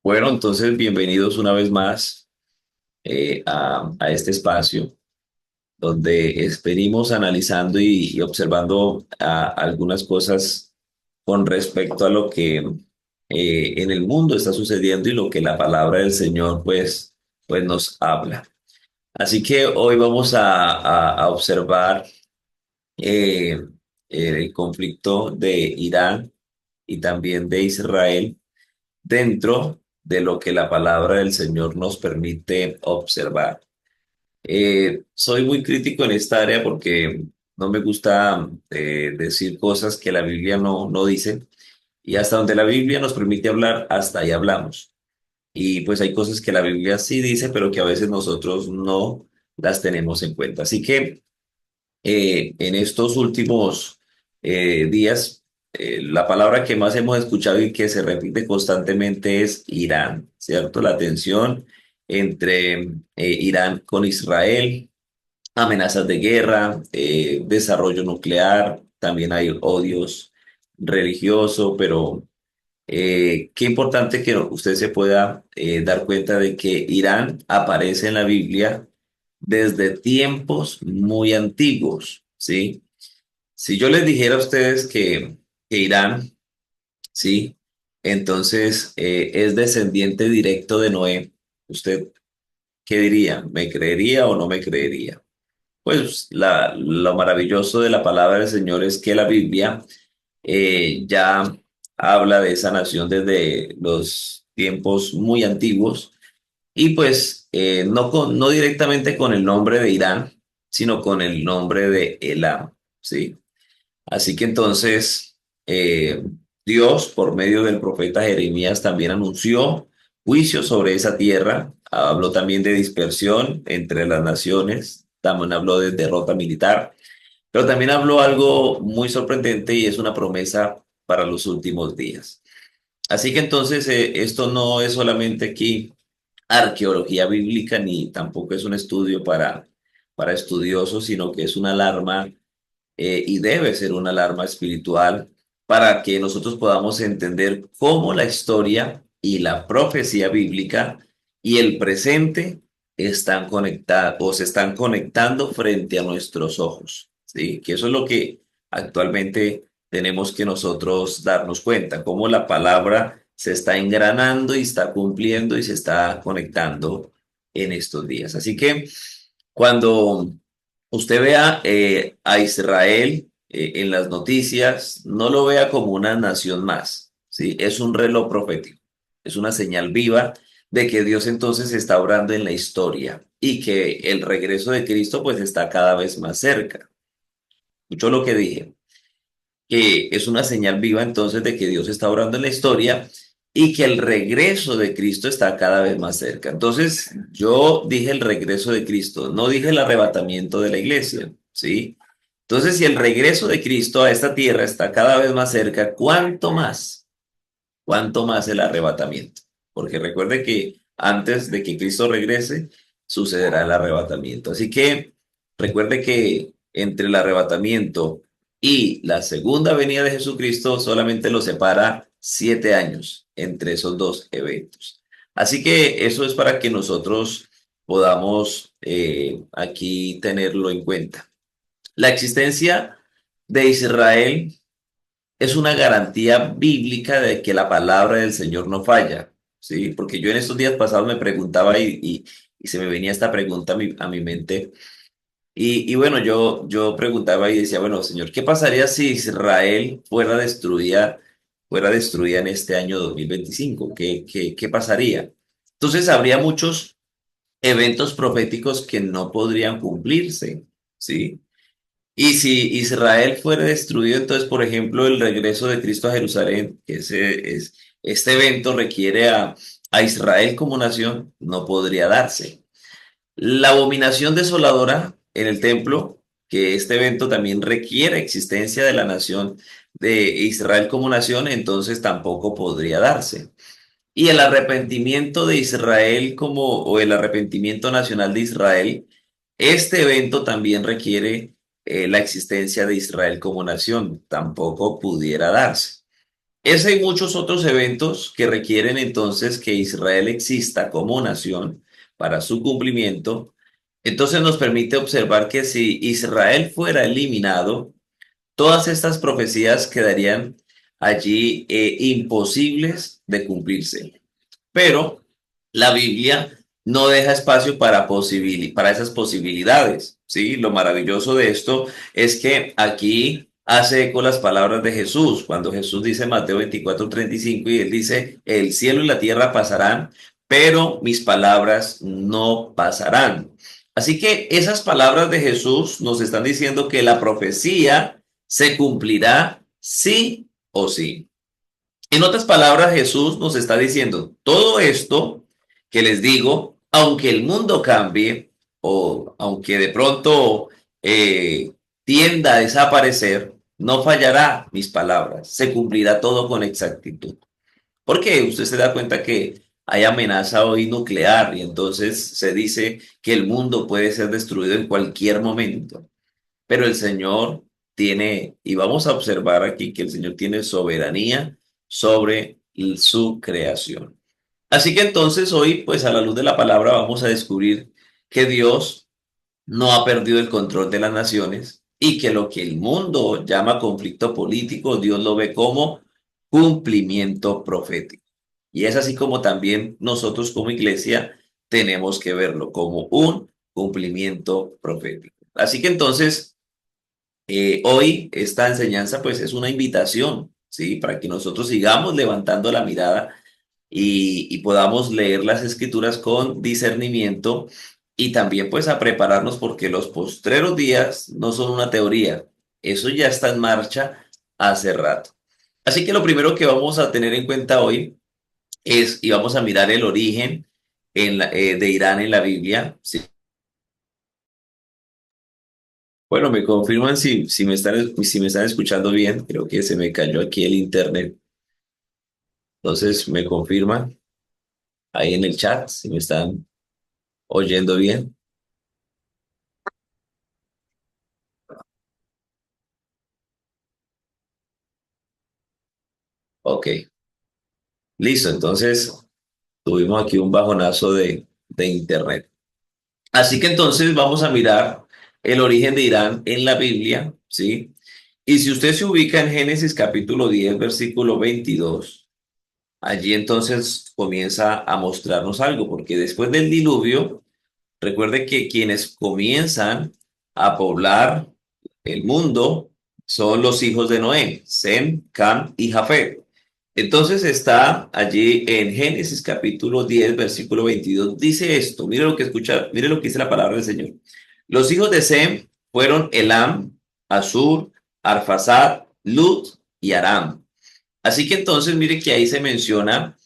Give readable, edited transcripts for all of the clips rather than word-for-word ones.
Bueno, entonces bienvenidos una vez más a este espacio donde venimos analizando y observando algunas cosas con respecto a lo que en el mundo está sucediendo y lo que la palabra del Señor pues nos habla. Así que hoy vamos a observar eh, el conflicto de Irán y también de Israel dentro de lo que la palabra del Señor nos permite observar. Soy muy crítico en esta área porque no me gusta decir cosas que la Biblia no dice, y hasta donde la Biblia nos permite hablar, hasta ahí hablamos. Y pues hay cosas que la Biblia sí dice, pero que a veces nosotros no las tenemos en cuenta. Así que en estos últimos días, la palabra que más hemos escuchado y que se repite constantemente es Irán, ¿cierto? La tensión entre Irán con Israel, amenazas de guerra, desarrollo nuclear, también hay odios religioso, pero qué importante que usted se pueda dar cuenta de que Irán aparece en la Biblia desde tiempos muy antiguos, ¿sí? Si yo les dijera a ustedes que Irán, ¿sí? Entonces es descendiente directo de Noé, ¿usted qué diría? ¿Me creería o no me creería? Pues lo maravilloso de la palabra del Señor es que la Biblia ya habla de esa nación desde los tiempos muy antiguos y pues no directamente con el nombre de Irán, sino con el nombre de Elam, ¿sí? Así que entonces Dios, por medio del profeta Jeremías, también anunció juicio sobre esa tierra. Habló también de dispersión entre las naciones. También habló de derrota militar. Pero también habló algo muy sorprendente y es una promesa para los últimos días. Así que entonces esto no es solamente aquí arqueología bíblica ni tampoco es un estudio para estudiosos, sino que es una alarma y debe ser una alarma espiritual para que nosotros podamos entender cómo la historia y la profecía bíblica y el presente están conectados o se están conectando frente a nuestros ojos, ¿sí? Que eso es lo que actualmente tenemos que nosotros darnos cuenta, cómo la palabra se está engranando y está cumpliendo y se está conectando en estos días. Así que cuando usted vea a Israel en las noticias, no lo vea como una nación más, ¿sí? Es un reloj profético, es una señal viva de que Dios entonces está obrando en la historia y que el regreso de Cristo pues está cada vez más cerca. Escuchó lo que dije, que es una señal viva entonces de que Dios está obrando en la historia y que el regreso de Cristo está cada vez más cerca. Entonces, yo dije el regreso de Cristo, no dije el arrebatamiento de la iglesia, ¿sí? Entonces, si el regreso de Cristo a esta tierra está cada vez más cerca, ¿cuánto más? ¿Cuánto más el arrebatamiento? Porque recuerde que antes de que Cristo regrese, sucederá el arrebatamiento. Así que recuerde que entre el arrebatamiento y la segunda venida de Jesucristo solamente lo separa 7 años entre esos dos eventos. Así que eso es para que nosotros podamos aquí tenerlo en cuenta. La existencia de Israel es una garantía bíblica de que la palabra del Señor no falla, ¿sí? Porque yo en estos días pasados me preguntaba y se me venía esta pregunta a mi mente. Y bueno, yo preguntaba y decía, bueno, Señor, ¿qué pasaría si Israel fuera destruida en este año 2025? ¿Qué pasaría? Entonces habría muchos eventos proféticos que no podrían cumplirse, ¿sí? Y si Israel fuera destruido, entonces, por ejemplo, el regreso de Cristo a Jerusalén, que este evento requiere a Israel como nación, no podría darse. La abominación desoladora en el templo, que este evento también requiere existencia de la nación de Israel como nación, entonces tampoco podría darse. Y el arrepentimiento de Israel o el arrepentimiento nacional de Israel, este evento también requiere la existencia de Israel como nación, tampoco pudiera darse. Ese y muchos otros eventos que requieren entonces que Israel exista como nación para su cumplimiento, entonces nos permite observar que si Israel fuera eliminado, todas estas profecías quedarían allí imposibles de cumplirse. Pero la Biblia no deja espacio para, para esas posibilidades, ¿sí? Lo maravilloso de esto es que aquí hace eco las palabras de Jesús, cuando Jesús dice en Mateo 24:35 y él dice, el cielo y la tierra pasarán, pero mis palabras no pasarán. Así que esas palabras de Jesús nos están diciendo que la profecía se cumplirá sí o sí. En otras palabras, Jesús nos está diciendo, todo esto que les digo, aunque el mundo cambie o aunque de pronto eh, tienda a desaparecer, no fallará mis palabras, se cumplirá todo con exactitud. Porque usted se da cuenta que hay amenaza hoy nuclear y entonces se dice que el mundo puede ser destruido en cualquier momento. Pero el Señor tiene, y vamos a observar aquí que el Señor tiene soberanía sobre su creación. Así que entonces hoy, pues a la luz de la palabra, vamos a descubrir que Dios no ha perdido el control de las naciones y que lo que el mundo llama conflicto político, Dios lo ve como cumplimiento profético. Y es así como también nosotros como iglesia tenemos que verlo como un cumplimiento profético. Así que entonces hoy esta enseñanza pues es una invitación, ¿sí? Para que nosotros sigamos levantando la mirada y podamos leer las escrituras con discernimiento y también pues a prepararnos porque los postreros días no son una teoría, eso ya está en marcha hace rato. Así que lo primero que vamos a tener en cuenta hoy es, y vamos a mirar el origen de Irán en la Biblia. ¿Sí? Bueno, me confirman si me están escuchando bien. Creo que se me cayó aquí el internet. Entonces, me confirman ahí en el chat si me están oyendo bien. Ok, listo. Entonces, tuvimos aquí un bajonazo de internet. Así que entonces vamos a mirar el origen de Irán en la Biblia, ¿sí? Y si usted se ubica en Génesis capítulo 10 versículo 22, allí entonces comienza a mostrarnos algo, porque después del diluvio, recuerde que quienes comienzan a poblar el mundo son los hijos de Noé, Sem, Cam y Jafet. Entonces está allí en Génesis capítulo 10 versículo 22 dice esto, mire lo que escucha, mire lo que dice la palabra del Señor. Los hijos de Sem fueron Elam, Asur, Arphasad, Lut y Aram. Así que entonces mire que ahí se menciona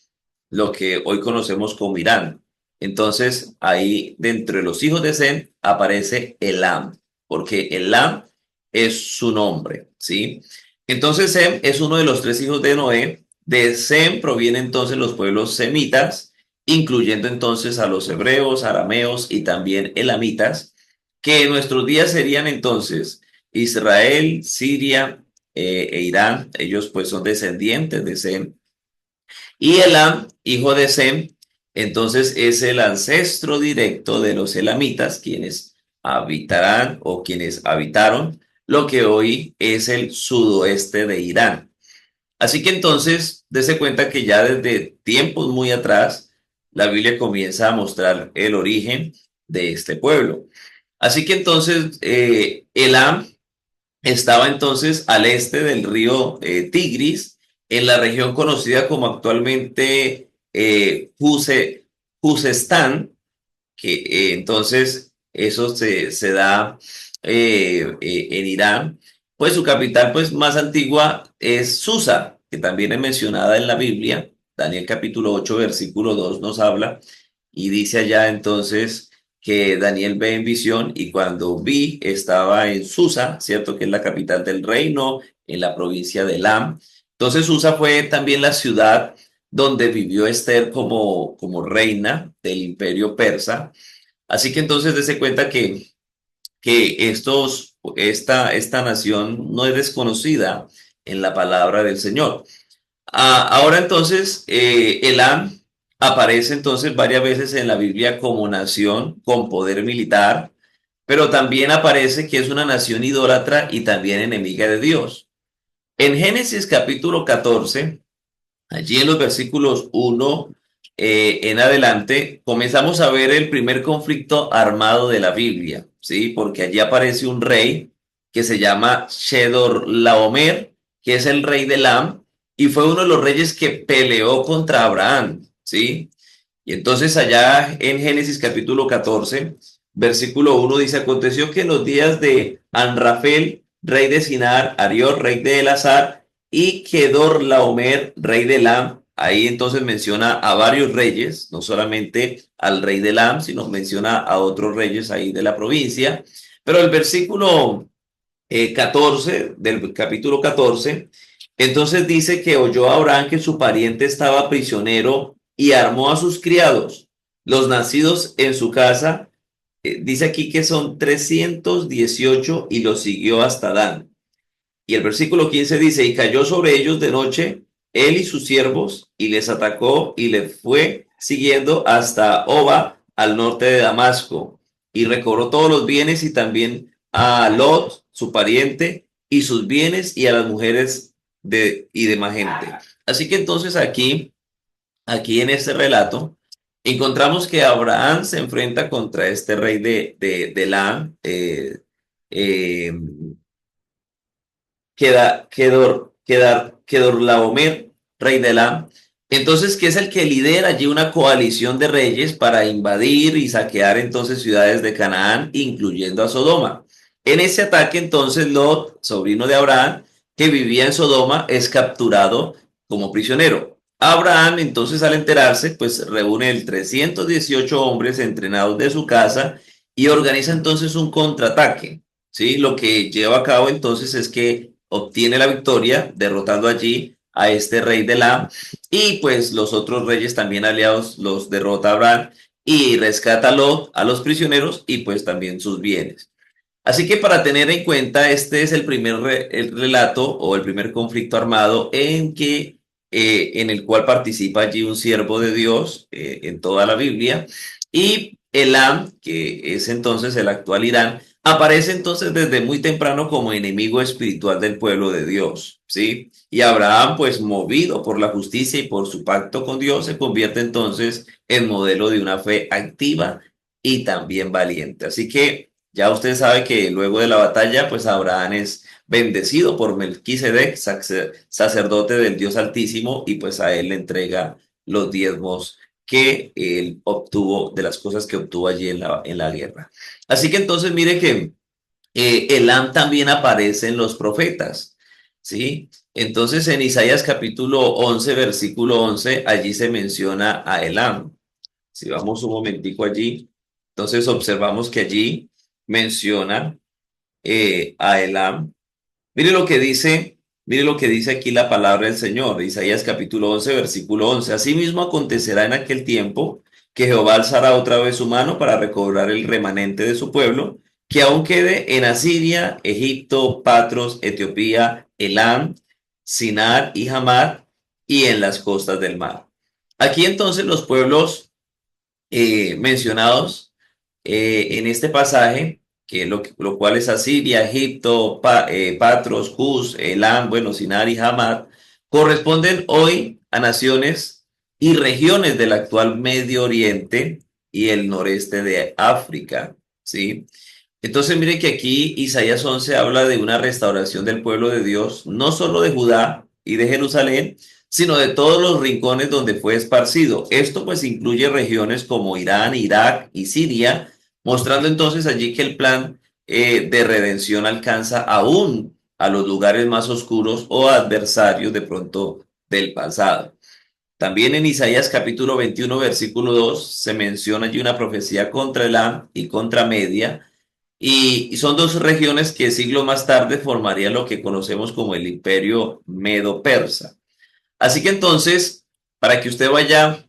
lo que hoy conocemos como Irán. Entonces, ahí dentro de los hijos de Sem aparece Elam, porque Elam es su nombre, ¿sí? Entonces, Sem es uno de los tres hijos de Noé. De Sem provienen entonces los pueblos semitas, incluyendo entonces a los hebreos, arameos y también elamitas, que en nuestros días serían entonces Israel, Siria e Irán. Ellos pues son descendientes de Sem y Elam, hijo de Sem, entonces es el ancestro directo de los elamitas, quienes habitarán o quienes habitaron lo que hoy es el sudoeste de Irán. Así que entonces, dése cuenta que ya desde tiempos muy atrás, la Biblia comienza a mostrar el origen de este pueblo. Así que entonces, Elam estaba entonces al este del río Tigris, en la región conocida como actualmente Juzestán, que entonces eso se da en Irán. Pues su capital pues, más antigua es Susa, que también es mencionada en la Biblia. Daniel capítulo 8 versículo 2 nos habla y dice allá entonces que Daniel ve en visión y cuando vi estaba en Susa, ¿cierto? Que es la capital del reino, en la provincia de Elam. Entonces Susa fue también la ciudad donde vivió Esther como reina del imperio persa. Así que entonces dése cuenta que esta nación no es desconocida en la palabra del Señor. Ahora entonces, Elam aparece entonces varias veces en la Biblia como nación con poder militar, pero también aparece que es una nación idólatra y también enemiga de Dios. En Génesis capítulo 14, allí en los versículos 1 en adelante, comenzamos a ver el primer conflicto armado de la Biblia, ¿sí? Porque allí aparece un rey que se llama Laomer, que es el rey de Elam, y fue uno de los reyes que peleó contra Abraham, ¿sí? Y entonces allá en Génesis capítulo 14, versículo 1 dice, aconteció que en los días de Anrafel, rey de Sinar, Arior, rey de Elazar, y Laomer, rey de Elam, ahí entonces menciona a varios reyes, no solamente al rey de Elam, sino menciona a otros reyes ahí de la provincia. Pero el versículo 14 del capítulo 14, entonces dice que oyó a Abraham que su pariente estaba prisionero y armó a sus criados, los nacidos en su casa. Dice aquí que son 318 y los siguió hasta Dan. Y el versículo 15 dice, y cayó sobre ellos de noche él y sus siervos, y les atacó y les fue siguiendo hasta Oba, al norte de Damasco, y recobró todos los bienes y también a Lot, su pariente, y sus bienes y a las mujeres y demás gente. Así que entonces aquí en este relato, encontramos que Abraham se enfrenta contra este rey de Elam, eh, Kedorlaomer, rey de Elam, entonces que es el que lidera allí una coalición de reyes para invadir y saquear entonces ciudades de Canaán, incluyendo a Sodoma. En ese ataque entonces Lot, sobrino de Abraham, que vivía en Sodoma, es capturado como prisionero. Abraham entonces al enterarse, pues reúne el 318 hombres entrenados de su casa y organiza entonces un contraataque. ¿Sí? Lo que lleva a cabo entonces es que obtiene la victoria derrotando allí a este rey de Elam y pues los otros reyes también aliados los derrota Abraham y rescata a Lot, a los prisioneros y pues también sus bienes. Así que para tener en cuenta, este es el primer el relato o el primer conflicto armado en el cual participa allí un siervo de Dios en toda la Biblia. Y Elam, que es entonces el actual Irán, aparece entonces desde muy temprano como enemigo espiritual del pueblo de Dios, ¿sí? Y Abraham, pues movido por la justicia y por su pacto con Dios, se convierte entonces en modelo de una fe activa y también valiente. Así que ya usted sabe que luego de la batalla, pues Abraham es bendecido por Melquisedec, sacerdote del Dios Altísimo, y pues a él le entrega los diezmos que él obtuvo de las cosas que obtuvo allí en la guerra. Así que entonces mire que Elam también aparece en los profetas, ¿sí? Entonces en Isaías capítulo 11, versículo 11, allí se menciona a Elam. Si vamos un momentico allí, entonces observamos que allí menciona a Elam. Mire lo que dice, mire lo que dice aquí la palabra del Señor, Isaías capítulo 11, versículo 11. Asimismo acontecerá en aquel tiempo que Jehová alzará otra vez su mano para recobrar el remanente de su pueblo, que aún quede en Asiria, Egipto, Patros, Etiopía, Elam, Sinar y Hamad, y en las costas del mar. Aquí entonces los pueblos mencionados en este pasaje, lo cual es Asiria, Egipto, Patros, Cus, Elam, bueno, Sinar y Hamad, corresponden hoy a naciones y regiones del actual Medio Oriente y el noreste de África, ¿sí? Entonces, mire que aquí Isaías 11 habla de una restauración del pueblo de Dios, no solo de Judá y de Jerusalén, sino de todos los rincones donde fue esparcido. Esto pues incluye regiones como Irán, Irak y Siria, mostrando entonces allí que el plan de redención alcanza aún a los lugares más oscuros o adversarios de pronto del pasado. También en Isaías capítulo 21, versículo 2, se menciona allí una profecía contra Elam y contra Media, y son dos regiones que siglos más tarde formarían lo que conocemos como el imperio medo-persa. Así que entonces, para que usted vaya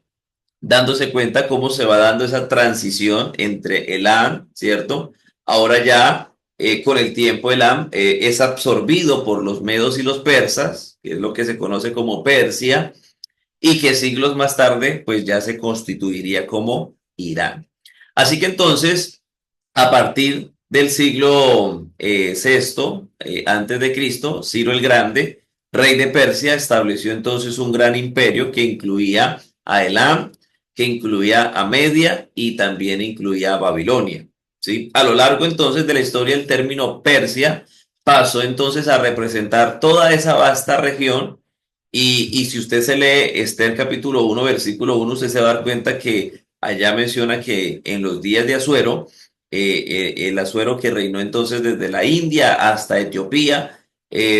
dándose cuenta cómo se va dando esa transición entre Elam, ¿cierto? Ahora ya con el tiempo Elam es absorbido por los medos y los persas, que es lo que se conoce como Persia, y que siglos más tarde pues ya se constituiría como Irán. Así que entonces, a partir del siglo sexto antes de Cristo, Ciro el Grande, rey de Persia, estableció entonces un gran imperio que incluía a Elam, que incluía a Media y también incluía a Babilonia. ¿Sí? A lo largo entonces de la historia, el término Persia pasó entonces a representar toda esa vasta región y si usted se lee Esther capítulo 1 versículo 1 usted se va a dar cuenta que allá menciona que en los días de Asuero, el Asuero que reinó entonces desde la India hasta Etiopía,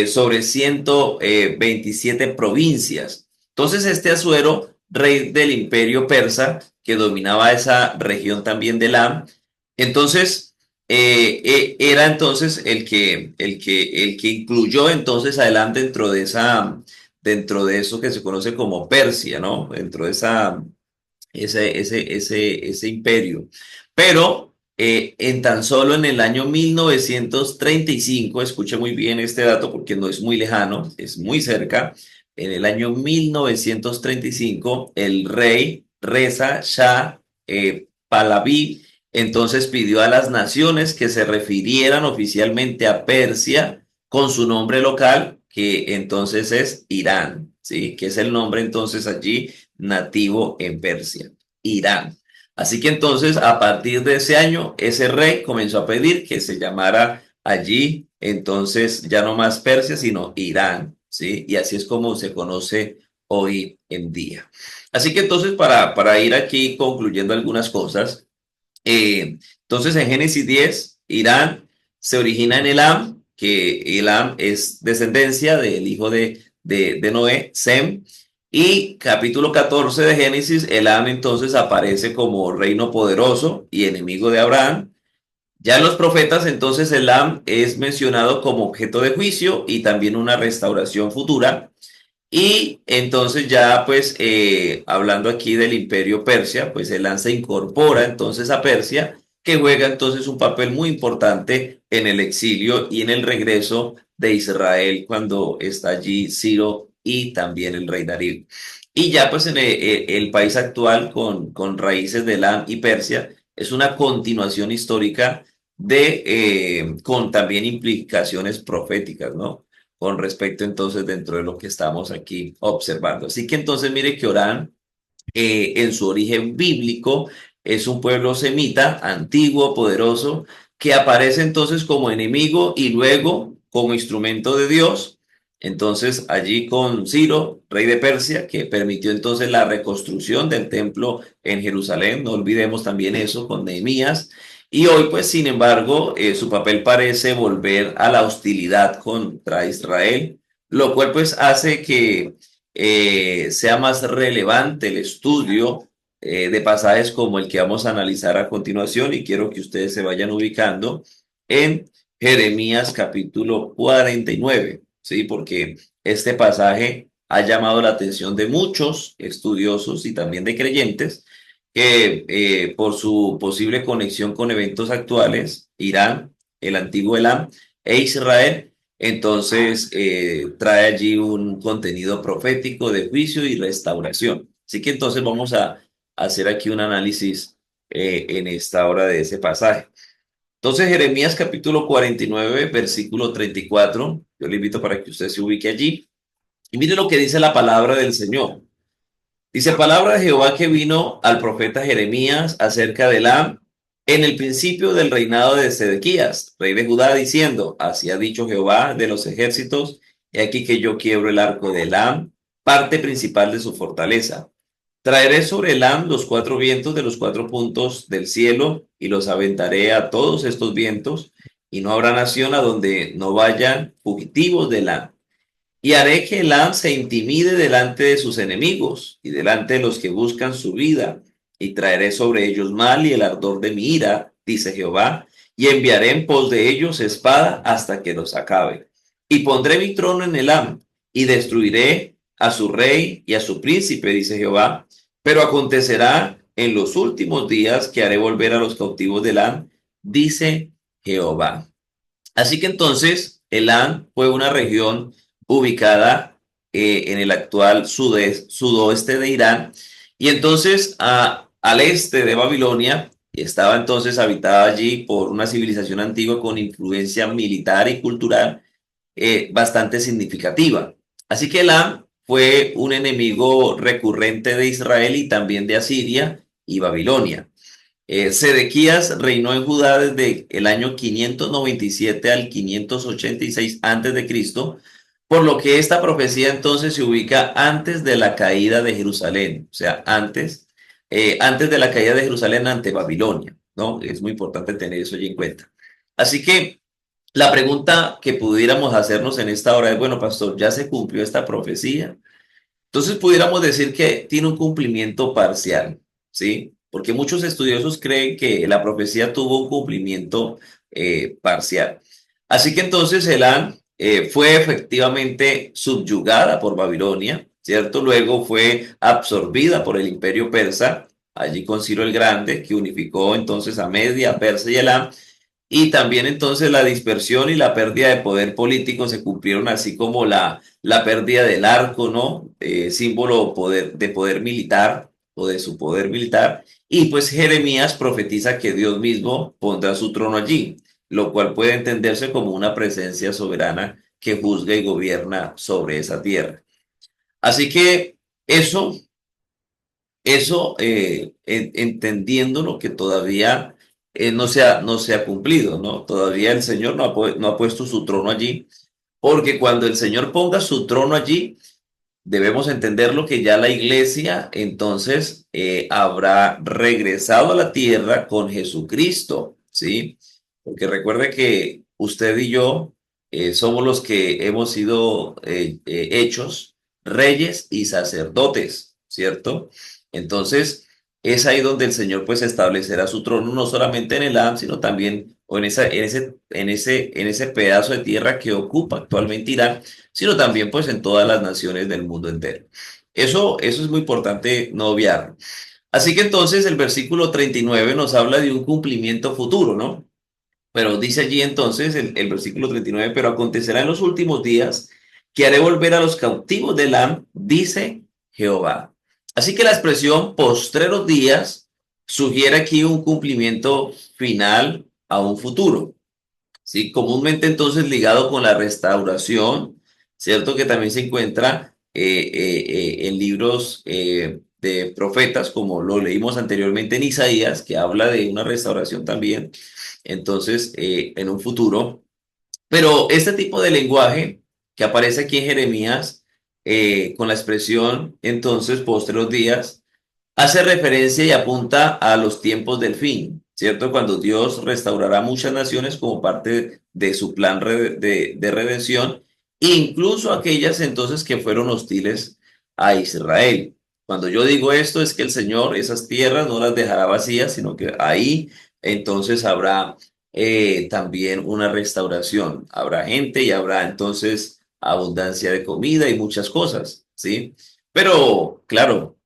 sobre 127 provincias. Entonces este Asuero, rey del imperio persa, que dominaba esa región también de Elam, entonces era entonces el que incluyó entonces a Elam dentro de eso que se conoce como Persia, ¿no? Dentro de ese imperio. Pero en tan solo en el año 1935, escuche muy bien este dato porque no es muy lejano, es muy cerca, en el año 1935, el rey Reza Shah Pahlaví entonces pidió a las naciones que se refirieran oficialmente a Persia con su nombre local, que entonces es Irán, ¿sí? Que es el nombre entonces allí nativo en Persia, Irán. Así que entonces, a partir de ese año, ese rey comenzó a pedir que se llamara allí, entonces ya no más Persia, sino Irán, ¿sí? Y así es como se conoce hoy en día. Así que entonces, para ir aquí concluyendo algunas cosas, entonces en Génesis 10 Irán se origina en Elam, que Elam es descendencia del hijo de Noé, Sem, y capítulo 14 de Génesis, Elam entonces aparece como reino poderoso y enemigo de Abraham. Ya en los profetas, entonces Elam es mencionado como objeto de juicio y también una restauración futura. Y entonces ya pues hablando aquí del imperio Persia, pues Elam se incorpora entonces a Persia, que juega entonces un papel muy importante en el exilio y en el regreso de Israel cuando está allí Ciro y también el rey Darío. Y ya pues en el país actual con raíces de Elam y Persia es una continuación histórica con también implicaciones proféticas, ¿no? Con respecto entonces dentro de lo que estamos aquí observando. Así que entonces mire que Orán en su origen bíblico es un pueblo semita, antiguo, poderoso, que aparece entonces como enemigo y luego como instrumento de Dios. Entonces allí con Ciro, rey de Persia, que permitió entonces la reconstrucción del templo en Jerusalén, no olvidemos también eso con Nehemías. Y hoy pues sin embargo su papel parece volver a la hostilidad contra Israel, lo cual pues hace que sea más relevante el estudio de pasajes como el que vamos a analizar a continuación y quiero que ustedes se vayan ubicando en Jeremías capítulo 49, ¿sí? Porque este pasaje ha llamado la atención de muchos estudiosos y también de creyentes que por su posible conexión con eventos actuales, Irán, el antiguo Elam e Israel, entonces trae allí un contenido profético de juicio y restauración. Así que entonces vamos a hacer aquí un análisis en esta hora de ese pasaje. Entonces Jeremías capítulo 49 versículo 34, yo le invito para que usted se ubique allí y mire lo que dice la palabra del Señor. Dice palabra de Jehová que vino al profeta Jeremías acerca de Elam en el principio del reinado de Sedequías, rey de Judá, diciendo, así ha dicho Jehová de los ejércitos, he aquí que yo quiebro el arco de Elam, parte principal de su fortaleza. Traeré sobre Elam los cuatro vientos de los cuatro puntos del cielo y los aventaré a todos estos vientos, y no habrá nación a donde no vayan fugitivos de Elam. Y haré que Elam se intimide delante de sus enemigos y delante de los que buscan su vida, y traeré sobre ellos mal y el ardor de mi ira, dice Jehová, y enviaré en pos de ellos espada hasta que los acabe. Y pondré mi trono en Elam, y destruiré a su rey y a su príncipe, dice Jehová. Pero acontecerá en los últimos días que haré volver a los cautivos de Elam, dice Jehová. Así que entonces Elam fue una región ubicada en el actual sudoeste de Irán y entonces al este de Babilonia estaba entonces habitada allí por una civilización antigua con influencia militar y cultural bastante significativa. Así que Elam fue un enemigo recurrente de Israel y también de Asiria y Babilonia. Sedequías reinó en Judá desde el año 597 al 586 antes de Cristo, por lo que esta profecía entonces se ubica antes de la caída de Jerusalén, o sea, antes de la caída de Jerusalén ante Babilonia, ¿no? Es muy importante tener eso allí en cuenta. Así que la pregunta que pudiéramos hacernos en esta hora es, bueno, pastor, ¿ya se cumplió esta profecía? Entonces pudiéramos decir que tiene un cumplimiento parcial, ¿sí? Porque muchos estudiosos creen que la profecía tuvo un cumplimiento parcial. Así que entonces Elán fue efectivamente subyugada por Babilonia, ¿cierto? Luego fue absorbida por el imperio persa, allí con Ciro el Grande, que unificó entonces a Media, Persia y Elam. Y también entonces la dispersión y la pérdida de poder político se cumplieron así como la pérdida del arco, ¿no? Símbolo de poder militar o de su poder militar. Y pues Jeremías profetiza que Dios mismo pondrá su trono allí, lo cual puede entenderse como una presencia soberana que juzga y gobierna sobre esa tierra. Así que eso entendiendo lo que todavía no se ha cumplido, ¿no? Todavía el Señor no ha puesto su trono allí, porque cuando el Señor ponga su trono allí, debemos entenderlo que ya la iglesia entonces habrá regresado a la tierra con Jesucristo, ¿sí? Porque recuerde que usted y yo somos los que hemos sido hechos reyes y sacerdotes, ¿cierto? Entonces, es ahí donde el Señor pues establecerá su trono, no solamente en el Am, sino también o en ese pedazo de tierra que ocupa actualmente Irán, sino también pues en todas las naciones del mundo entero. Eso es muy importante no obviar. Así que entonces el versículo 39 nos habla de un cumplimiento futuro, ¿no? Pero dice allí entonces el versículo 39, pero acontecerá en los últimos días que haré volver a los cautivos de Elam, dice Jehová. Así que la expresión postreros días sugiere aquí un cumplimiento final a un futuro. ¿Sí? Comúnmente entonces ligado con la restauración, ¿cierto? Que también se encuentra en libros de profetas, como lo leímos anteriormente en Isaías, que habla de una restauración también, entonces, en un futuro. Pero este tipo de lenguaje que aparece aquí en Jeremías, con la expresión entonces, postreros días, hace referencia y apunta a los tiempos del fin, ¿cierto? Cuando Dios restaurará muchas naciones como parte de su plan de redención, incluso aquellas entonces que fueron hostiles a Israel. Cuando yo digo esto es que el Señor esas tierras no las dejará vacías, sino que ahí entonces habrá también una restauración. Habrá gente y habrá entonces abundancia de comida y muchas cosas, ¿sí? Pero claro,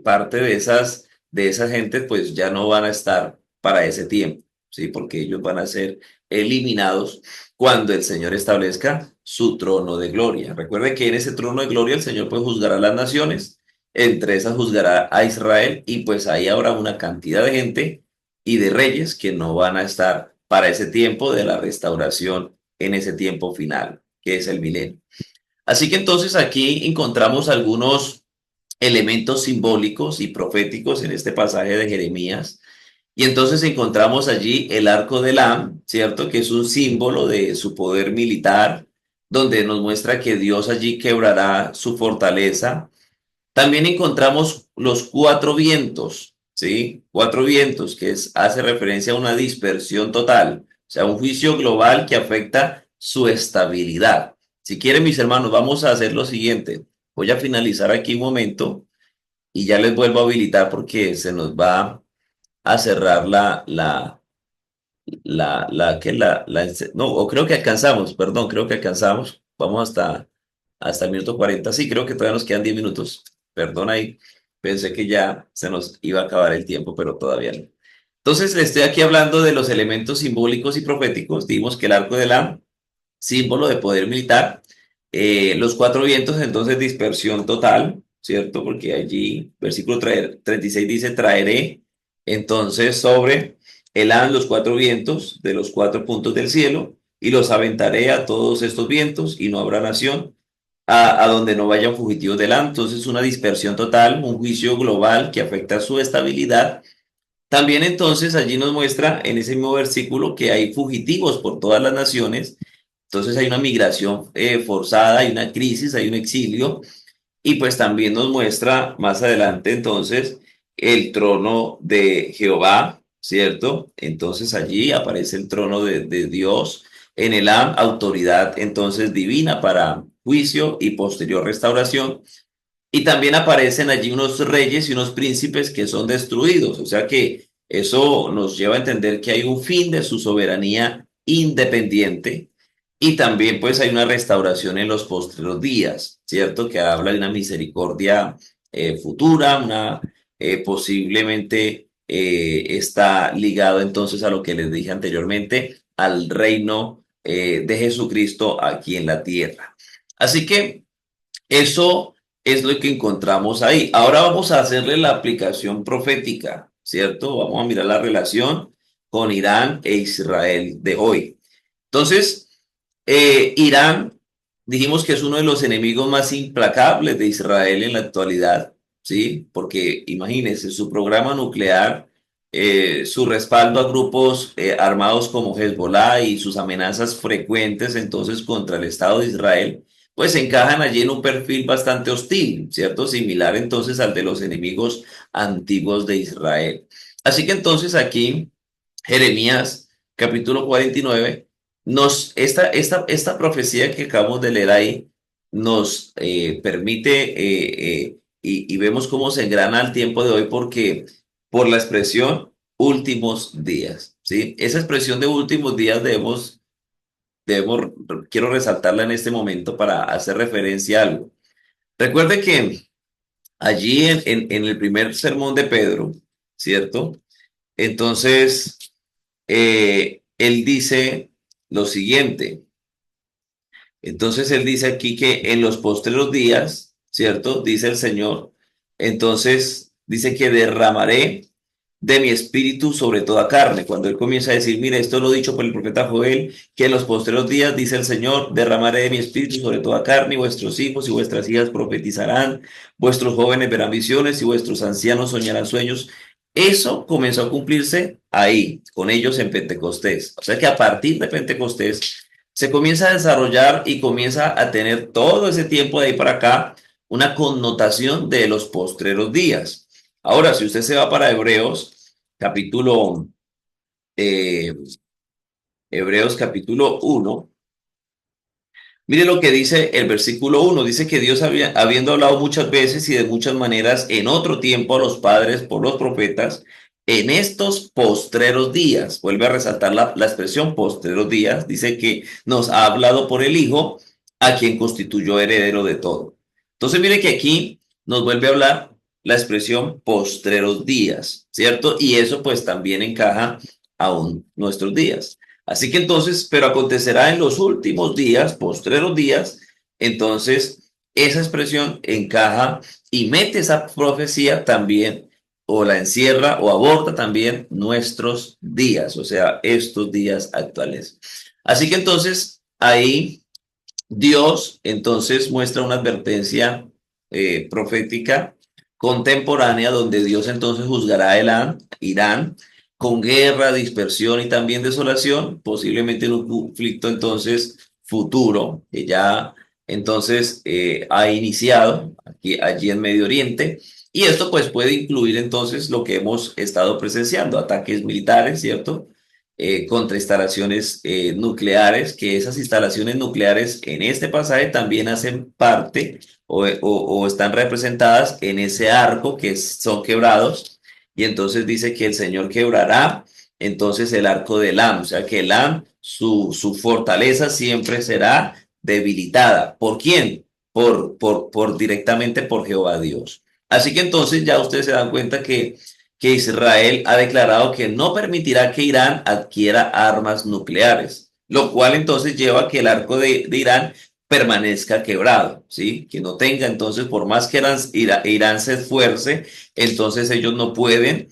parte de esa gente pues ya no van a estar para ese tiempo, ¿sí? Porque ellos van a ser eliminados cuando el Señor establezca su trono de gloria. Recuerde que en ese trono de gloria el Señor pues juzgará a las naciones, entre esas juzgará a Israel y pues ahí habrá una cantidad de gente y de reyes que no van a estar para ese tiempo de la restauración en ese tiempo final, que es el milenio. Así que entonces aquí encontramos algunos elementos simbólicos y proféticos en este pasaje de Jeremías. Y entonces encontramos allí el arco de Elam, ¿cierto? Que es un símbolo de su poder militar, donde nos muestra que Dios allí quebrará su fortaleza. También encontramos los cuatro vientos, ¿sí? Cuatro vientos, hace referencia a una dispersión total, o sea, un juicio global que afecta su estabilidad. Si quieren, mis hermanos, vamos a hacer lo siguiente. Voy a finalizar aquí un momento y ya les vuelvo a habilitar porque se nos va a cerrar no, o creo que alcanzamos, perdón, creo que alcanzamos. Vamos hasta el minuto 40. Sí, creo que todavía nos quedan 10 minutos. Perdón ahí, pensé que ya se nos iba a acabar el tiempo, pero todavía no. Entonces, le estoy aquí hablando de los elementos simbólicos y proféticos. Dijimos que el arco de la símbolo de poder militar. Los cuatro vientos, entonces, dispersión total, ¿cierto? Porque allí, versículo 36 dice, traeré entonces sobre Elán los cuatro vientos de los cuatro puntos del cielo y los aventaré a todos estos vientos y no habrá nación a donde no vayan fugitivos del Elán. Entonces, una dispersión total, un juicio global que afecta su estabilidad. También entonces allí nos muestra en ese mismo versículo que hay fugitivos por todas las naciones, entonces hay una migración forzada, hay una crisis, hay un exilio, y pues también nos muestra más adelante entonces el trono de Jehová, ¿cierto? Entonces allí aparece el trono de Dios, en el autoridad entonces divina para juicio y posterior restauración. Y también aparecen allí unos reyes y unos príncipes que son destruidos. O sea que eso nos lleva a entender que hay un fin de su soberanía independiente y también pues hay una restauración en los postreros días, ¿cierto? Que habla de una misericordia futura, una posiblemente está ligado entonces a lo que les dije anteriormente, al reino de Jesucristo aquí en la tierra. Así que eso es lo que encontramos ahí. Ahora vamos a hacerle la aplicación profética, ¿cierto? Vamos a mirar la relación con Irán e Israel de hoy. Entonces, Irán, dijimos que es uno de los enemigos más implacables de Israel en la actualidad, ¿sí? Porque imagínense, su programa nuclear, su respaldo a grupos armados como Hezbollah y sus amenazas frecuentes entonces contra el Estado de Israel, pues encajan allí en un perfil bastante hostil, ¿cierto? Similar entonces al de los enemigos antiguos de Israel. Así que entonces aquí, Jeremías capítulo 49 esta profecía que acabamos de leer ahí nos permite y vemos cómo se engrana el tiempo de hoy porque por la expresión últimos días, ¿sí? Esa expresión de últimos días debemos, quiero resaltarla en este momento para hacer referencia a algo. Recuerde que allí en el primer sermón de Pedro, ¿cierto? Entonces, él dice lo siguiente. Entonces él dice aquí que en los postreros días, ¿cierto? Dice el Señor. Entonces dice que derramaré de mi espíritu sobre toda carne. Cuando él comienza a decir, mira, esto lo dicho por el profeta Joel, que en los postreros días, dice el Señor, derramaré de mi espíritu sobre toda carne, y vuestros hijos y vuestras hijas profetizarán, vuestros jóvenes verán visiones y vuestros ancianos soñarán sueños. Eso comenzó a cumplirse ahí, con ellos en Pentecostés. O sea que a partir de Pentecostés se comienza a desarrollar y comienza a tener todo ese tiempo de ahí para acá una connotación de los postreros días. Ahora, si usted se va para Hebreos, capítulo, eh, Hebreos capítulo 1, mire lo que dice el versículo 1. Dice que Dios habiendo hablado muchas veces y de muchas maneras en otro tiempo a los padres por los profetas, en estos postreros días, vuelve a resaltar la expresión postreros días, dice que nos ha hablado por el Hijo, a quien constituyó heredero de todo. Entonces mire que aquí nos vuelve a hablar la expresión postreros días, ¿cierto? Y eso pues también encaja aún nuestros días. Así que entonces, pero acontecerá en los últimos días, postreros días, entonces esa expresión encaja y mete esa profecía también, o la encierra o aborda también nuestros días, o sea, estos días actuales. Así que entonces ahí Dios entonces muestra una advertencia profética contemporánea donde Dios entonces juzgará a Irán con guerra, dispersión y también desolación, posiblemente en un conflicto entonces futuro que ya entonces ha iniciado allí en Medio Oriente. Y esto pues puede incluir entonces lo que hemos estado presenciando, ataques militares, ¿cierto? Contra instalaciones nucleares, que esas instalaciones nucleares en este pasaje también hacen parte o están representadas en ese arco que son quebrados, y entonces dice que el Señor quebrará entonces el arco de Elam, o sea que Elam, su fortaleza siempre será debilitada. ¿Por quién? Por directamente por Jehová Dios. Así que entonces ya ustedes se dan cuenta que Israel ha declarado que no permitirá que Irán adquiera armas nucleares, lo cual entonces lleva a que el arco de Irán permanezca quebrado, ¿sí? Que no tenga, entonces, por más que Irán se esfuerce, entonces ellos no pueden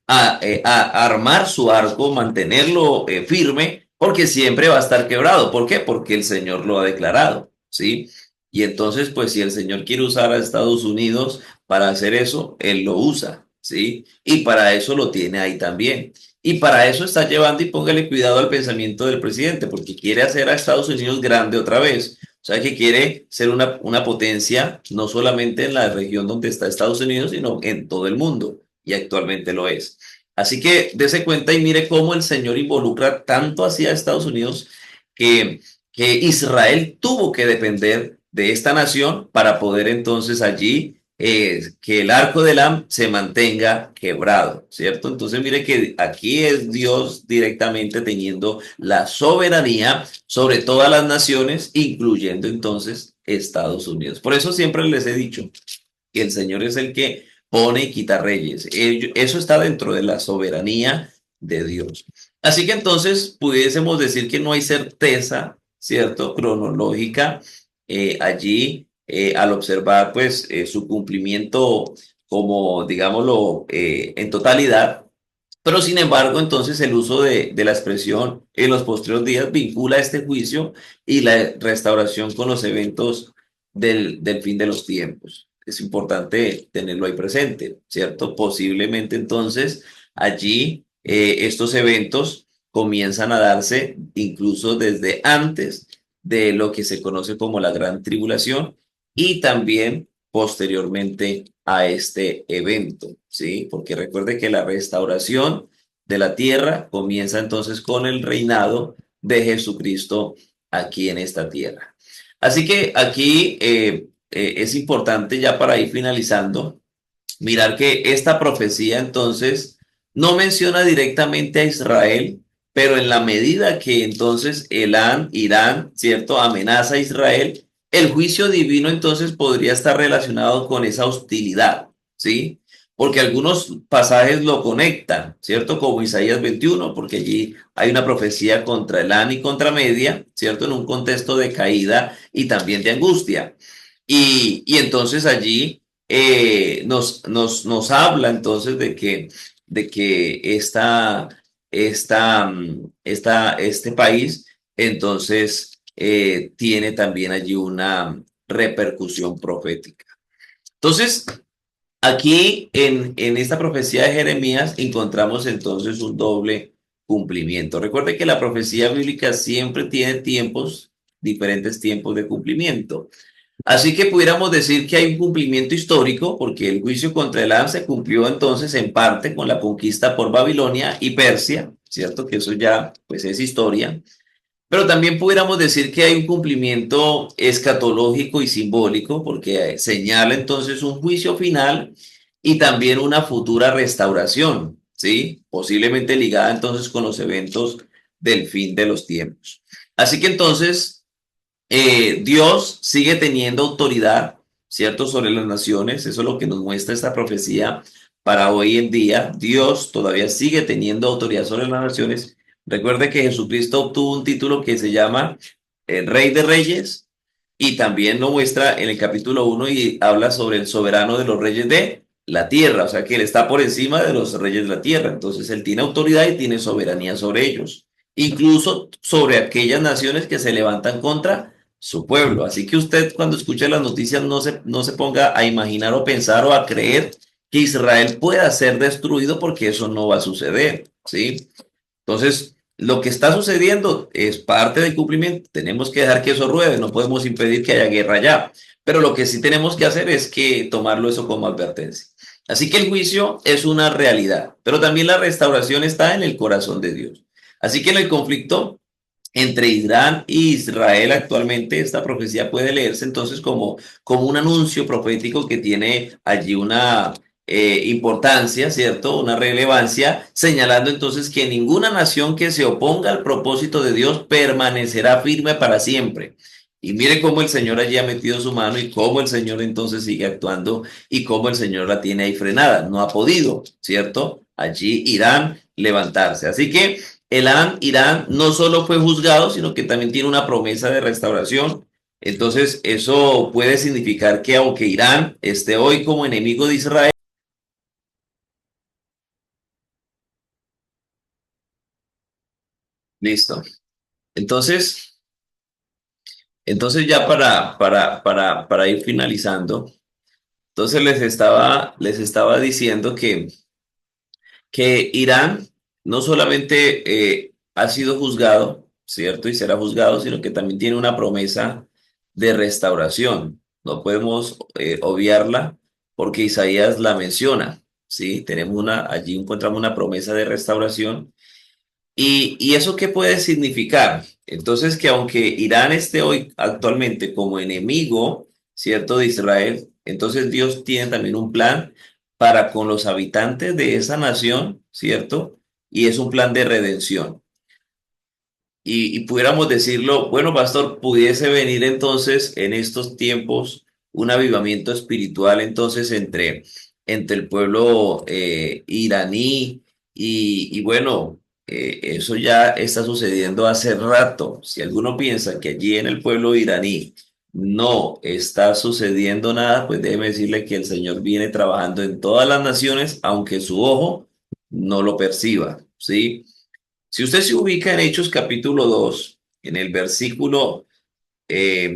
armar su arco, mantenerlo firme, porque siempre va a estar quebrado. ¿Por qué? Porque el Señor lo ha declarado, ¿sí? Y entonces, pues si el Señor quiere usar a Estados Unidos para hacer eso, Él lo usa, ¿sí? Y para eso lo tiene ahí también. Y para eso está llevando y póngale cuidado al pensamiento del presidente, porque quiere hacer a Estados Unidos grande otra vez. O sea, que quiere ser una potencia no solamente en la región donde está Estados Unidos, sino en todo el mundo. Y actualmente lo es. Así que dése cuenta y mire cómo el Señor involucra tanto hacia Estados Unidos que, que Israel tuvo que depender de esta nación para poder entonces allí que el arco de Elam se mantenga quebrado, ¿cierto? Entonces mire que aquí es Dios directamente teniendo la soberanía sobre todas las naciones, incluyendo entonces Estados Unidos. Por eso siempre les he dicho que el Señor es el que pone y quita reyes. Eso está dentro de la soberanía de Dios. Así que entonces pudiésemos decir que no hay certeza, ¿cierto? Cronológica allí al observar pues su cumplimiento como, digámoslo, en totalidad. Pero sin embargo, entonces el uso de la expresión en los posteriores días vincula este juicio y la restauración con los eventos del fin de los tiempos. Es importante tenerlo ahí presente, ¿cierto? Posiblemente entonces allí estos eventos comienzan a darse incluso desde antes de lo que se conoce como la Gran Tribulación y también posteriormente a este evento, ¿sí? Porque recuerde que la restauración de la tierra comienza entonces con el reinado de Jesucristo aquí en esta tierra. Así que aquí es importante ya para ir finalizando, mirar que esta profecía entonces no menciona directamente a Israel, pero en la medida que entonces Irán, ¿cierto?, amenaza a Israel, el juicio divino entonces podría estar relacionado con esa hostilidad, ¿sí? Porque algunos pasajes lo conectan, ¿cierto? Como Isaías 21, porque allí hay una profecía contra Elán y contra Media, ¿cierto? En un contexto de caída y también de angustia. Y entonces allí nos habla entonces de que este país entonces tiene también allí una repercusión profética. Entonces, aquí en esta profecía de Jeremías encontramos entonces un doble cumplimiento. Recuerde que la profecía bíblica siempre tiene diferentes tiempos de cumplimiento. Así que pudiéramos decir que hay un cumplimiento histórico, porque el juicio contra Elam se cumplió entonces en parte con la conquista por Babilonia y Persia, ¿cierto? Que eso ya pues es historia. Pero también pudiéramos decir que hay un cumplimiento escatológico y simbólico, porque señala entonces un juicio final y también una futura restauración, ¿sí? Posiblemente ligada entonces con los eventos del fin de los tiempos. Así que entonces Dios sigue teniendo autoridad, ¿cierto?, sobre las naciones. Eso es lo que nos muestra esta profecía para hoy en día. Dios todavía sigue teniendo autoridad sobre las naciones. Recuerde que Jesucristo obtuvo un título que se llama Rey de Reyes y también lo muestra en el capítulo 1 y habla sobre el soberano de los reyes de la tierra. O sea que él está por encima de los reyes de la tierra. Entonces él tiene autoridad y tiene soberanía sobre ellos, incluso sobre aquellas naciones que se levantan contra su pueblo. Así que usted cuando escuche las noticias no se ponga a imaginar o pensar o a creer que Israel pueda ser destruido porque eso no va a suceder, ¿sí? Entonces, lo que está sucediendo es parte del cumplimiento. Tenemos que dejar que eso ruede, no podemos impedir que haya guerra allá. Pero lo que sí tenemos que hacer es que tomarlo eso como advertencia. Así que el juicio es una realidad, pero también la restauración está en el corazón de Dios. Así que en el conflicto entre Irán e Israel actualmente, esta profecía puede leerse entonces como un anuncio profético que tiene allí una importancia, ¿cierto? Una relevancia, señalando entonces que ninguna nación que se oponga al propósito de Dios permanecerá firme para siempre. Y mire cómo el Señor allí ha metido su mano y cómo el Señor entonces sigue actuando y cómo el Señor la tiene ahí frenada. No ha podido, ¿cierto? Allí Irán levantarse. Así que Irán no solo fue juzgado, sino que también tiene una promesa de restauración. Entonces, eso puede significar que aunque Irán esté hoy como enemigo de Israel, listo. Entonces, entonces ya para ir finalizando, entonces les estaba diciendo que Irán no solamente ha sido juzgado, ¿cierto? Y será juzgado, sino que también tiene una promesa de restauración. No podemos obviarla porque Isaías la menciona, ¿sí? Allí encontramos una promesa de restauración. ¿Y eso qué puede significar? Entonces, que aunque Irán esté hoy actualmente como enemigo, ¿cierto?, de Israel, entonces Dios tiene también un plan para con los habitantes de esa nación, ¿cierto? Y es un plan de redención. Y pudiéramos decirlo, bueno, pastor, pudiese venir entonces en estos tiempos un avivamiento espiritual entonces entre el pueblo iraní y bueno, eso ya está sucediendo hace rato. Si alguno piensa que allí en el pueblo iraní no está sucediendo nada, pues déjeme decirle que el Señor viene trabajando en todas las naciones, aunque su ojo no lo perciba, ¿sí? Si usted se ubica en Hechos capítulo 2 en el versículo, eh,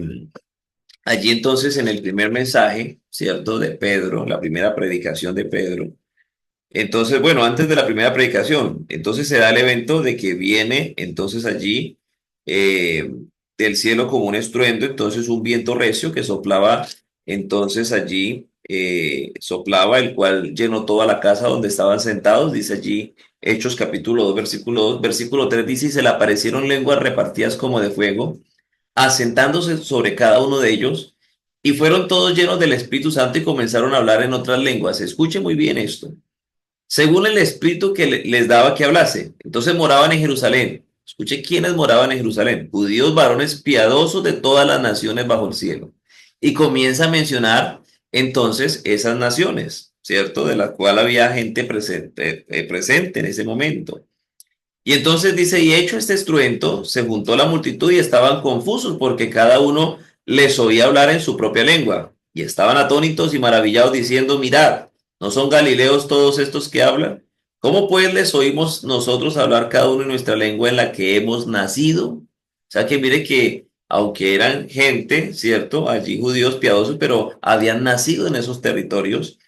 allí entonces en el primer mensaje, ¿cierto? De Pedro, la primera predicación de Pedro. Entonces, bueno, antes de la primera predicación, entonces se da el evento de que viene entonces allí eh, del cielo como un estruendo, entonces un viento recio que soplaba entonces allí, soplaba, el cual llenó toda la casa donde estaban sentados, dice allí Hechos capítulo 2 versículo 2 versículo 3 dice, y se le aparecieron lenguas repartidas como de fuego, asentándose sobre cada uno de ellos, y fueron todos llenos del Espíritu Santo y comenzaron a hablar en otras lenguas. Escuche muy bien esto según el espíritu que les daba que hablase. Entonces moraban en Jerusalén. Escuche quiénes moraban en Jerusalén. Judíos varones piadosos de todas las naciones bajo el cielo. Y comienza a mencionar entonces esas naciones, ¿cierto? De la cual había gente presente en ese momento. Y entonces dice, y hecho este estruendo, se juntó la multitud y estaban confusos porque cada uno les oía hablar en su propia lengua. Y estaban atónitos y maravillados diciendo, mirad, ¿no son galileos todos estos que hablan? ¿Cómo pues les oímos nosotros hablar cada uno en nuestra lengua en la que hemos nacido? O sea que mire que aunque eran gente, ¿cierto? Allí judíos piadosos, pero habían nacido en esos territorios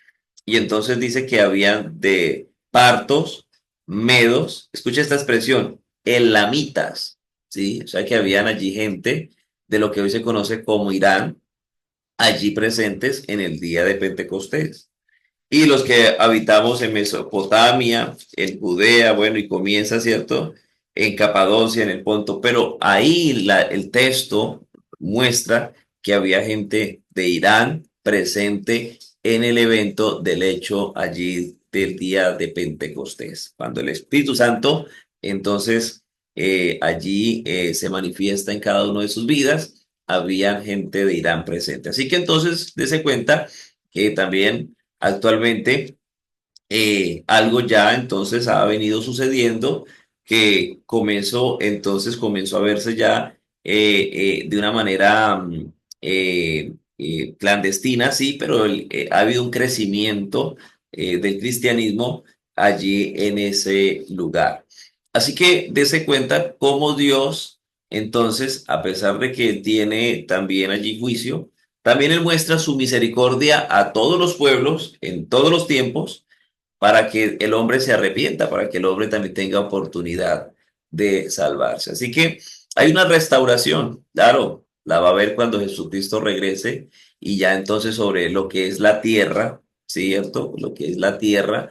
y entonces dice que habían de partos, medos, escucha esta expresión, elamitas, ¿sí? O sea que habían allí gente de lo que hoy se conoce como Irán, allí presentes en el día de Pentecostés. Y los que habitamos en Mesopotamia, en Judea, bueno, y comienza, ¿cierto? En Capadocia, en el Ponto, pero ahí el texto muestra que había gente de Irán presente en el evento del hecho allí del día de Pentecostés, cuando el Espíritu Santo entonces allí se manifiesta en cada uno de sus vidas, había gente de Irán presente. Así que entonces, dése cuenta que también actualmente algo ya entonces ha venido sucediendo que comenzó a verse ya de una manera clandestina, sí, pero ha habido un crecimiento del cristianismo allí en ese lugar. Así que dése cuenta cómo Dios, entonces, a pesar de que tiene también allí juicio, también Él muestra su misericordia a todos los pueblos en todos los tiempos para que el hombre se arrepienta, para que el hombre también tenga oportunidad de salvarse. Así que hay una restauración, claro, la va a ver cuando Jesucristo regrese y ya entonces sobre lo que es la tierra, ¿cierto? Lo que es la tierra,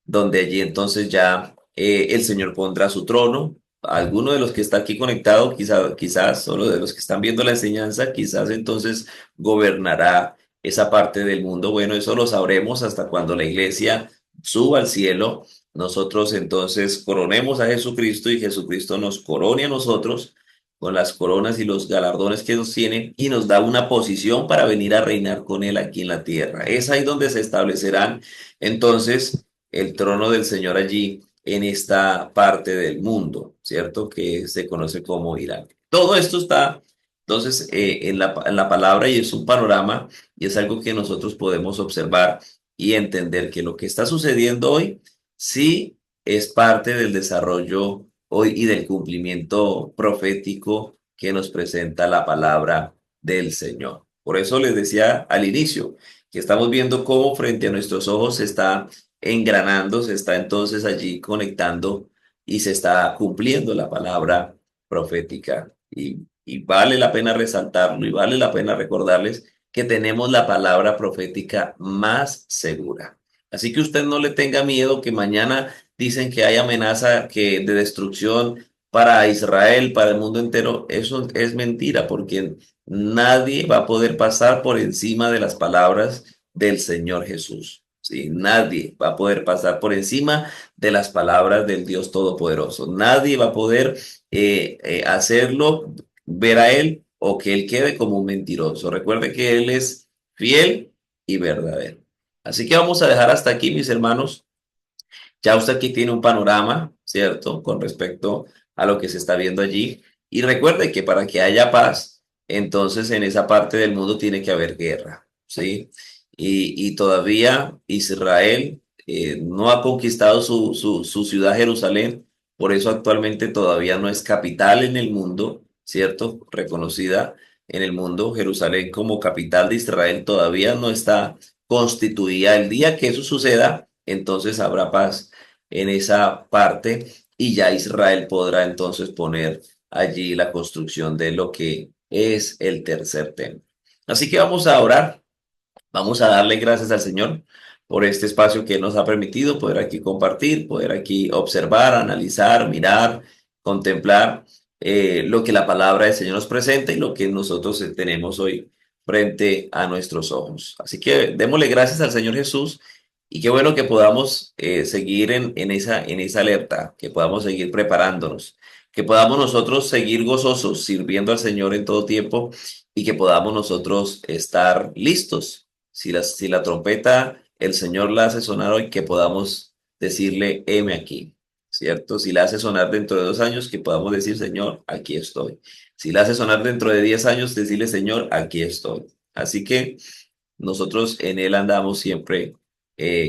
donde allí entonces ya el Señor pondrá su trono. Alguno de los que está aquí conectado, quizás solo de los que están viendo la enseñanza, quizás entonces gobernará esa parte del mundo. Bueno, eso lo sabremos hasta cuando la iglesia suba al cielo. Nosotros entonces coronemos a Jesucristo y Jesucristo nos corone a nosotros con las coronas y los galardones que nos tiene y nos da una posición para venir a reinar con Él aquí en la tierra. Es ahí donde se establecerán entonces el trono del Señor allí en esta parte del mundo, ¿cierto? Que se conoce como Irán. Todo esto está entonces en la palabra y es un panorama y es algo que nosotros podemos observar y entender que lo que está sucediendo hoy sí es parte del desarrollo hoy y del cumplimiento profético que nos presenta la palabra del Señor. Por eso les decía al inicio que estamos viendo cómo frente a nuestros ojos se está engranando, se está entonces allí conectando y se está cumpliendo la palabra profética. Y vale la pena resaltarlo y vale la pena recordarles que tenemos la palabra profética más segura. Así que usted no le tenga miedo que mañana dicen que hay amenaza de destrucción para Israel, para el mundo entero. Eso es mentira, porque nadie va a poder pasar por encima de las palabras del Señor Jesús. Sí, nadie va a poder pasar por encima de las palabras del Dios Todopoderoso. Nadie va a poder hacerlo ver a Él o que Él quede como un mentiroso. Recuerde que Él es fiel y verdadero. Así que vamos a dejar hasta aquí, mis hermanos. Ya usted aquí tiene un panorama, ¿cierto? Con respecto a lo que se está viendo allí. Y recuerde que para que haya paz, entonces en esa parte del mundo tiene que haber guerra, ¿sí? Y todavía Israel no ha conquistado su ciudad Jerusalén, por eso actualmente todavía no es capital en el mundo, ¿cierto? Reconocida en el mundo, Jerusalén como capital de Israel todavía no está constituida. El día que eso suceda, entonces habrá paz en esa parte y ya Israel podrá entonces poner allí la construcción de lo que es el tercer templo. Así que vamos a orar, vamos a darle gracias al Señor por este espacio que nos ha permitido poder aquí compartir, poder aquí observar, analizar, mirar, contemplar lo que la palabra del Señor nos presenta y lo que nosotros tenemos hoy frente a nuestros ojos. Así que démosle gracias al Señor Jesús y qué bueno que podamos seguir en esa alerta, que podamos seguir preparándonos, que podamos nosotros seguir gozosos, sirviendo al Señor en todo tiempo y que podamos nosotros estar listos. Si la trompeta el Señor la hace sonar hoy, que podamos decirle, heme aquí, ¿cierto? Si la hace sonar dentro de 2 años, que podamos decir, Señor, aquí estoy. Si la hace sonar dentro de 10 años, decirle, Señor, aquí estoy. Así que nosotros en Él andamos siempre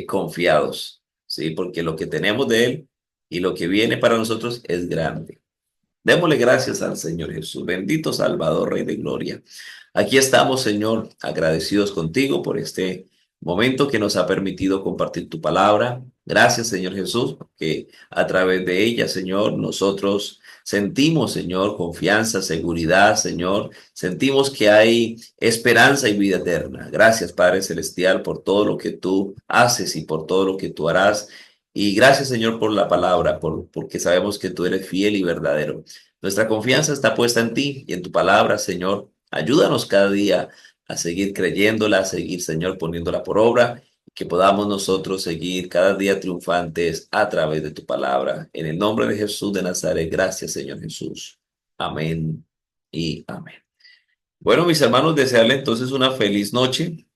confiados, ¿sí? Porque lo que tenemos de Él y lo que viene para nosotros es grande. Démosle gracias al Señor Jesús, bendito Salvador, Rey de Gloria. Aquí estamos, Señor, agradecidos contigo por este momento que nos ha permitido compartir tu palabra. Gracias, Señor Jesús, porque a través de ella, Señor, nosotros sentimos, Señor, confianza, seguridad, Señor. Sentimos que hay esperanza y vida eterna. Gracias, Padre Celestial, por todo lo que tú haces y por todo lo que tú harás. Y gracias, Señor, por la palabra, porque sabemos que tú eres fiel y verdadero. Nuestra confianza está puesta en ti y en tu palabra, Señor. Ayúdanos cada día a seguir creyéndola, a seguir, Señor, poniéndola por obra, y que podamos nosotros seguir cada día triunfantes a través de tu palabra. En el nombre de Jesús de Nazaret, gracias, Señor Jesús. Amén y amén. Bueno, mis hermanos, desearle entonces una feliz noche.